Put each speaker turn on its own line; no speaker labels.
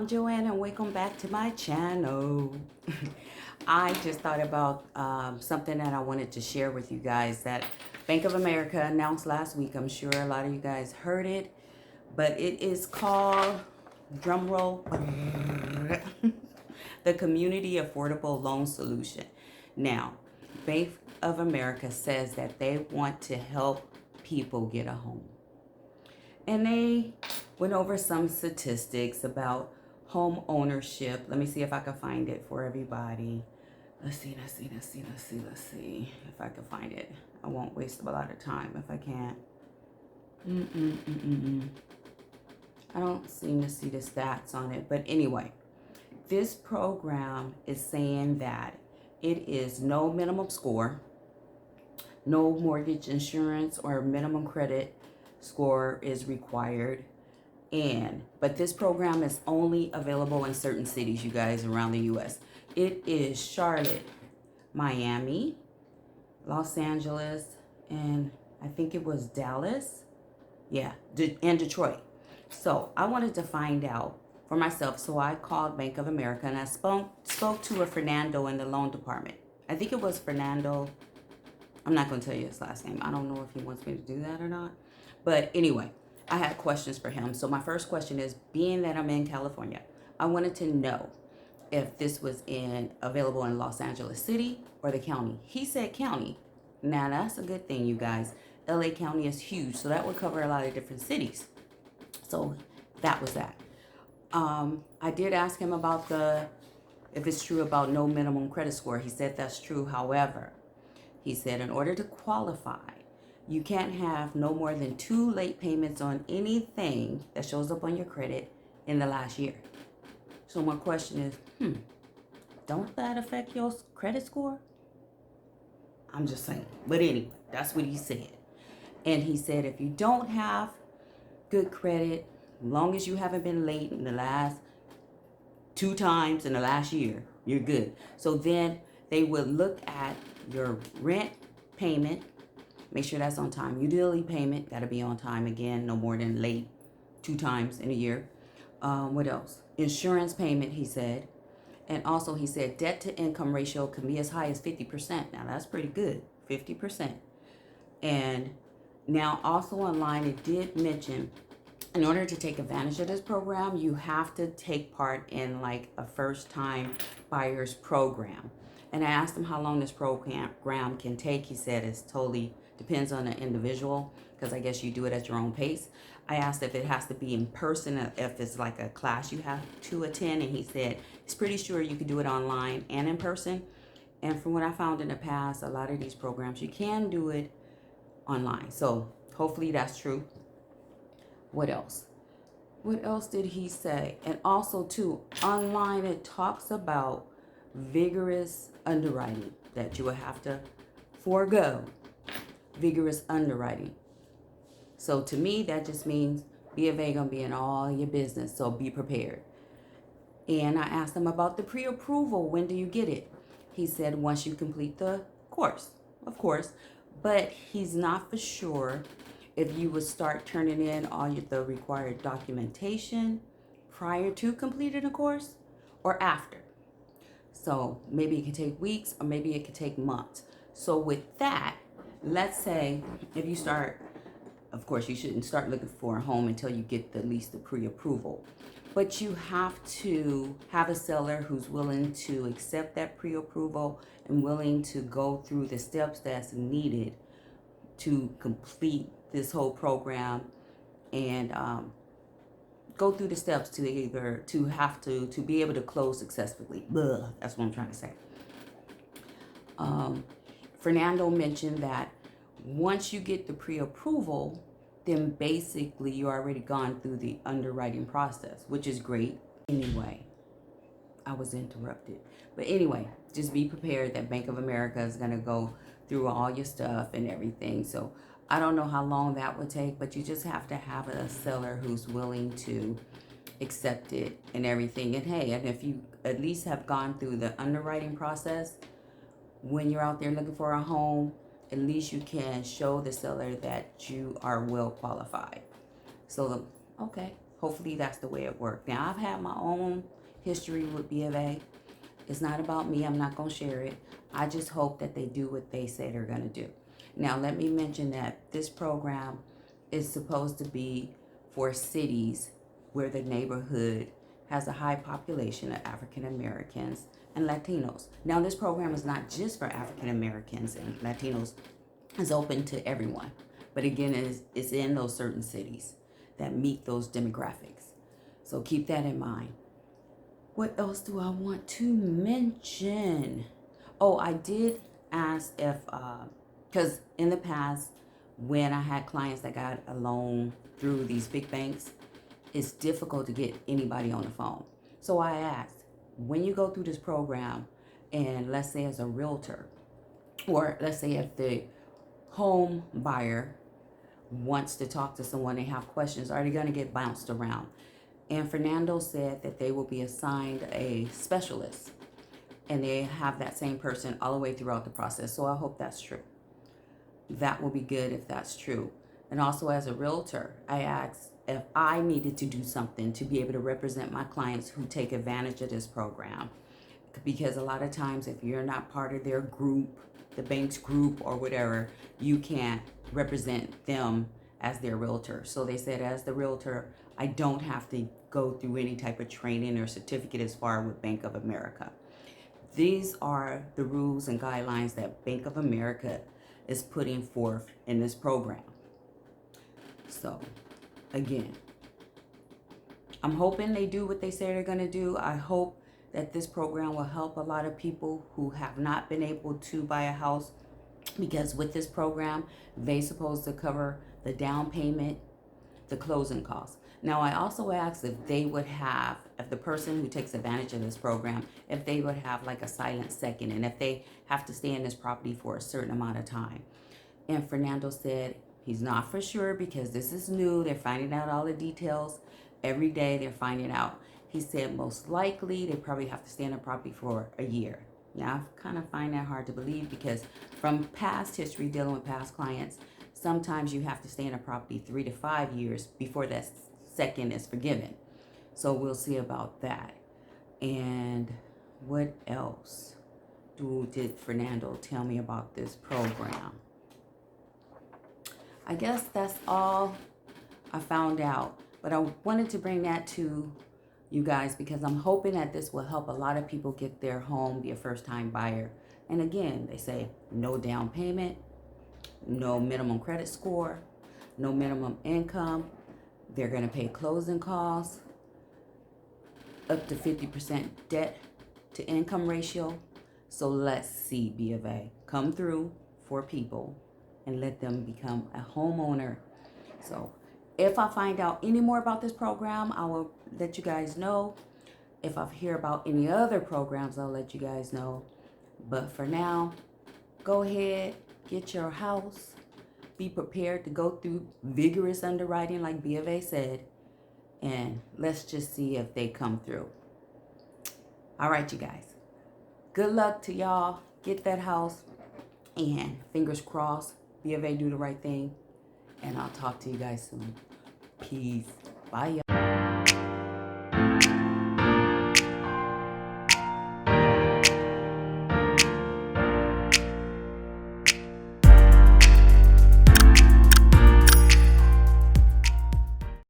I'm Joanne and welcome back to my channel. I just thought about something that I wanted to share with you guys that Bank of America announced last week. I'm sure a lot of you guys heard it, but it is called, drumroll, the Community Affordable Loan Solution. Now, Bank of America says that they want to help people get a home. And they went over some statistics about home ownership. Let me see if I can find it for everybody. Let's see if I can find it. I won't waste a lot of time if I can't. I don't seem to see the stats on it. But anyway, this program is saying that it is no minimum score, no mortgage insurance or minimum credit score is required. But this program is only available in certain cities, you guys, around the US. It is Charlotte, Miami, Los Angeles, and I think it was Dallas. Yeah, and Detroit. So I wanted to find out for myself. So I called Bank of America and I spoke to a Fernando in the loan department. I think it was Fernando. I'm not going to tell you his last name. I don't know if he wants me to do that or not. But anyway, I had questions for him. So my first question is, being that I'm in California, I wanted to know if this was available in Los Angeles City or the county. He said county. Now that's a good thing, you guys. LA County is huge, so that would cover a lot of different cities. So that was that. I did ask him about if it's true about no minimum credit score. He said that's true. However, he said in order to qualify, you can't have no more than 2 late payments on anything that shows up on your credit in the last year. So my question is, don't that affect your credit score? I'm just saying. But anyway, that's what he said. And he said if you don't have good credit, as long as you haven't been late in the last 2 times in the last year, you're good. So then they would look at your rent payment. Make sure that's on time. Utility payment, got to be on time again, no more than late 2 times in a year. What else? Insurance payment, he said. And also he said debt to income ratio can be as high as 50%. Now that's pretty good, 50%. And now also online, it did mention in order to take advantage of this program, you have to take part in like a first time buyers program. And I asked him how long this program can take. He said it's totally depends on the individual, because I guess you do it at your own pace. I asked if it has to be in person, if it's like a class you have to attend, and he said he's pretty sure you could do it online and in person. And from what I found in the past, a lot of these programs, you can do it online. So hopefully that's true. What else? What else did he say? And also too, online it talks about vigorous underwriting, that you will have to forego vigorous underwriting. So to me, that just means BofA gonna be in all your business, so be prepared. And I asked him about the pre-approval. When do you get it? He said once you complete the course, of course, but he's not for sure if you would start turning in all the required documentation prior to completing a course or after. So maybe it could take weeks or maybe it could take months. So with that, let's say if you start, of course, you shouldn't start looking for a home until you get at least the pre-approval. But you have to have a seller who's willing to accept that pre-approval and willing to go through the steps that's needed to complete this whole program and go through the steps to be able to close successfully. That's what I'm trying to say. Fernando mentioned that once you get the pre-approval, then basically you already gone through the underwriting process, which is great. Anyway, I was interrupted. But anyway, just be prepared that Bank of America is going to go through all your stuff and everything. So I don't know how long that would take, but you just have to have a seller who's willing to accept it and everything. And hey, and if you at least have gone through the underwriting process, when you're out there looking for a home, at least you can show the seller that you are well qualified. So, okay, hopefully that's the way it worked. Now, I've had my own history with B of A. It's not about me. I'm not going to share it. I just hope that they do what they say they're going to do. Now, let me mention that this program is supposed to be for cities where the neighborhood has a high population of African Americans and Latinos. Now, this program is not just for African Americans and Latinos. It's open to everyone. But again, it's in those certain cities that meet those demographics. So keep that in mind. What else do I want to mention? Oh, I did ask if, because in the past, when I had clients that got a loan through these big banks, it's difficult to get anybody on the phone. So I asked, when you go through this program, and let's say as a realtor, or let's say if the home buyer wants to talk to someone, they have questions, are they going to get bounced around? And Fernando said that they will be assigned a specialist, and they have that same person all the way throughout the process. So I hope that's true. That will be good if that's true. And also as a realtor, I asked if I needed to do something to be able to represent my clients who take advantage of this program. Because a lot of times if you're not part of their group, the bank's group or whatever, you can't represent them as their realtor. So they said as the realtor, I don't have to go through any type of training or certificate as far with Bank of America. These are the rules and guidelines that Bank of America is putting forth in this program. So again, I'm hoping they do what they say they're going to do. I hope that this program will help a lot of people who have not been able to buy a house, because with this program, they're supposed to cover the down payment, the closing costs. Now, I also asked if they would have, if the person who takes advantage of this program, if they would have like a silent second, and if they have to stay in this property for a certain amount of time. And Fernando said he's not for sure because this is new. They're finding out all the details. Every day they're finding out. He said most likely they probably have to stay in the property for a year. Now, I kind of find that hard to believe because from past history dealing with past clients, sometimes you have to stay in a property 3 to 5 years before that second is forgiven. So we'll see about that. And what else did Fernando tell me about this program? I guess that's all I found out. But I wanted to bring that to you guys because I'm hoping that this will help a lot of people get their home, be a first-time buyer. And again, they say no down payment, no minimum credit score, no minimum income. They're going to pay closing costs, up to 50% debt to income ratio. So let's see B of A come through for people and let them become a homeowner. So if I find out any more about this program, I will let you guys know. If I hear about any other programs, I'll let you guys know. But for now, go ahead, get your house. Be prepared to go through vigorous underwriting like B of A said. And let's just see if they come through. All right, you guys. Good luck to y'all. Get that house. And fingers crossed, B of A do the right thing. And I'll talk to you guys soon. Peace. Bye, y'all.